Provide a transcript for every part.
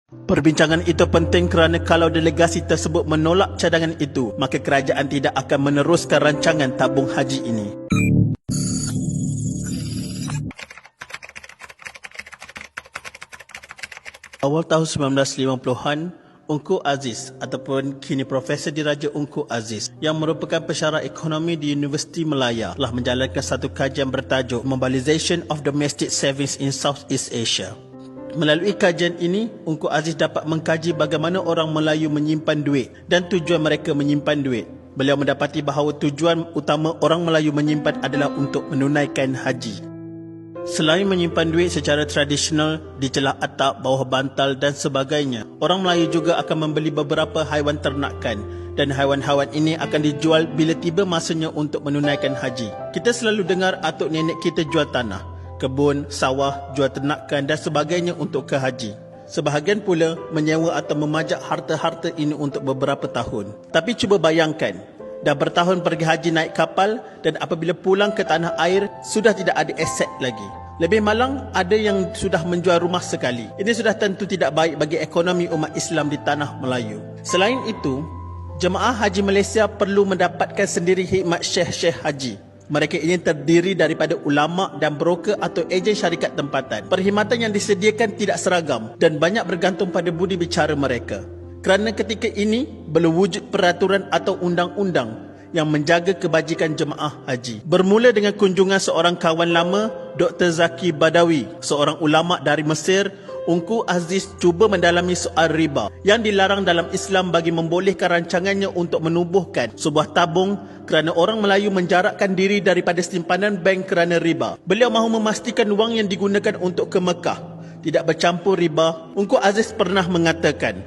Perbincangan itu penting kerana kalau delegasi tersebut menolak cadangan itu, maka kerajaan tidak akan meneruskan rancangan tabung haji ini. Awal tahun 1950-an, Ungku Aziz ataupun kini Profesor Diraja Ungku Aziz yang merupakan pensyarah ekonomi di Universiti Malaya telah menjalankan satu kajian bertajuk Mobilization of Domestic Savings in Southeast Asia. Melalui kajian ini, Ungku Aziz dapat mengkaji bagaimana orang Melayu menyimpan duit dan tujuan mereka menyimpan duit. Beliau mendapati bahawa tujuan utama orang Melayu menyimpan adalah untuk menunaikan haji. Selain menyimpan duit secara tradisional di celah atap, bawah bantal dan sebagainya, orang Melayu juga akan membeli beberapa haiwan ternakan dan haiwan-haiwan ini akan dijual bila tiba masanya untuk menunaikan haji. Kita selalu dengar atuk nenek kita jual tanah, kebun, sawah, jual ternakan dan sebagainya untuk ke haji. Sebahagian pula menyewa atau memajak harta-harta ini untuk beberapa tahun. Tapi cuba bayangkan, dah bertahun pergi haji naik kapal dan apabila pulang ke tanah air sudah tidak ada aset lagi. Lebih malang ada yang sudah menjual rumah sekali. Ini sudah tentu tidak baik bagi ekonomi umat Islam di tanah Melayu. Selain itu, jemaah haji Malaysia perlu mendapatkan sendiri khidmat syekh-syekh haji. Mereka ini terdiri daripada ulama dan broker atau ejen syarikat tempatan. Perkhidmatan yang disediakan tidak seragam dan banyak bergantung pada budi bicara mereka. Kerana ketika ini belum wujud peraturan atau undang-undang yang menjaga kebajikan jemaah haji. Bermula dengan kunjungan seorang kawan lama, Dr. Zaki Badawi, seorang ulama dari Mesir, Ungku Aziz cuba mendalami soal riba yang dilarang dalam Islam bagi membolehkan rancangannya untuk menubuhkan sebuah tabung kerana orang Melayu menjarakkan diri daripada simpanan bank kerana riba. Beliau mahu memastikan wang yang digunakan untuk ke Mekah tidak bercampur riba. Ungku Aziz pernah mengatakan,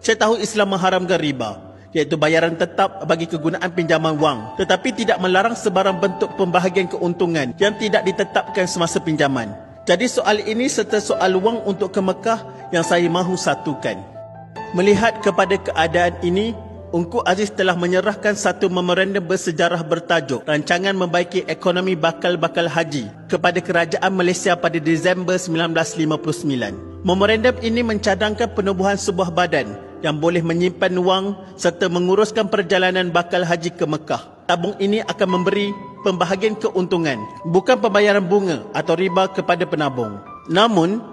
"Saya tahu Islam mengharamkan riba, iaitu bayaran tetap bagi kegunaan pinjaman wang, tetapi tidak melarang sebarang bentuk pembahagian keuntungan yang tidak ditetapkan semasa pinjaman. Jadi soal ini serta soal wang untuk ke Mekah yang saya mahu satukan." Melihat kepada keadaan ini, Ungku Aziz telah menyerahkan satu memorandum bersejarah bertajuk Rancangan Membaiki Ekonomi Bakal-Bakal Haji kepada Kerajaan Malaysia pada Disember 1959. Memorandum ini mencadangkan penubuhan sebuah badan yang boleh menyimpan wang serta menguruskan perjalanan bakal haji ke Mekah. Tabung ini akan memberi pembahagian keuntungan, bukan pembayaran bunga atau riba kepada penabung. Namun,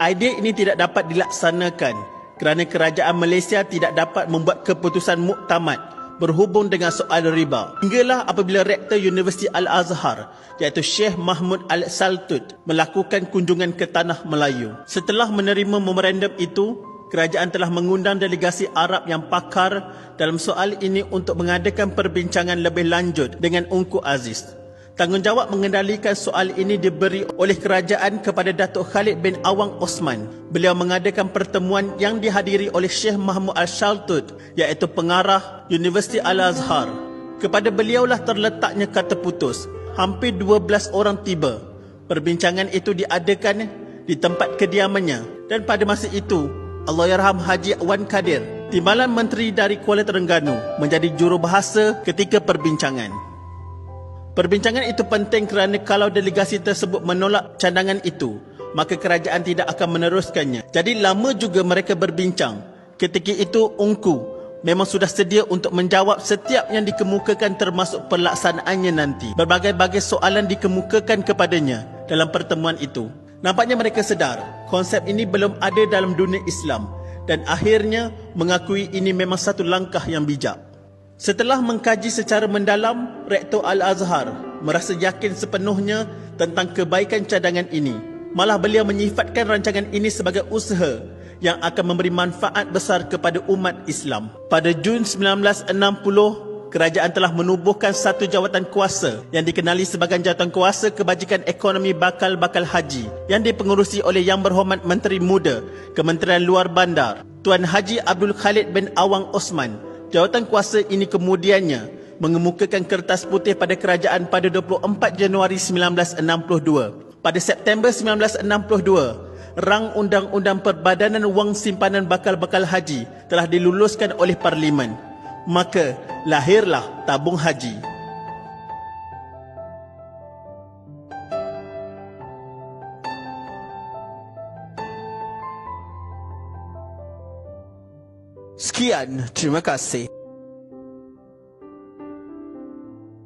idea ini tidak dapat dilaksanakan kerana kerajaan Malaysia tidak dapat membuat keputusan muktamad berhubung dengan soal riba. Hinggalah apabila Rektor Universiti Al-Azhar iaitu Syekh Mahmud Al-Saltut melakukan kunjungan ke Tanah Melayu. Setelah menerima memorandum itu, kerajaan telah mengundang delegasi Arab yang pakar dalam soal ini untuk mengadakan perbincangan lebih lanjut dengan Ungku Aziz. Tanggungjawab mengendalikan soal ini diberi oleh kerajaan kepada Datuk Khalid bin Awang Osman. Beliau mengadakan pertemuan yang dihadiri oleh Syekh Mahmud Al-Saltut iaitu pengarah Universiti Al-Azhar. Kepada beliaulah terletaknya kata putus. Hampir 12 orang tiba. Perbincangan itu diadakan di tempat kediamannya dan pada masa itu Allahyarham Haji Wan Kadir, Timbalan Menteri dari Kuala Terengganu, menjadi jurubahasa ketika perbincangan. Perbincangan itu penting kerana kalau delegasi tersebut menolak cadangan itu, maka kerajaan tidak akan meneruskannya. Jadi lama juga mereka berbincang. Ketika itu Ungku memang sudah sedia untuk menjawab setiap yang dikemukakan termasuk pelaksanaannya nanti. Berbagai-bagai soalan dikemukakan kepadanya dalam pertemuan itu. Nampaknya mereka sedar konsep ini belum ada dalam dunia Islam dan akhirnya mengakui ini memang satu langkah yang bijak. Setelah mengkaji secara mendalam, Rektor Al-Azhar merasa yakin sepenuhnya tentang kebaikan cadangan ini. Malah beliau menyifatkan rancangan ini sebagai usaha yang akan memberi manfaat besar kepada umat Islam. Pada Jun 1960, kerajaan telah menubuhkan satu jawatan kuasa yang dikenali sebagai Jawatan Kuasa Kebajikan Ekonomi Bakal-Bakal Haji yang dipengurusi oleh Yang Berhormat Menteri Muda Kementerian Luar Bandar, Tuan Haji Abdul Khalid bin Awang Osman. Jawatan kuasa ini kemudiannya mengemukakan kertas putih pada kerajaan pada 24 Januari 1962. Pada September 1962, rang Undang-Undang Perbadanan Wang Simpanan Bakal-Bakal Haji telah diluluskan oleh Parlimen. Maka lahirlah tabung haji. Sekian, terima kasih.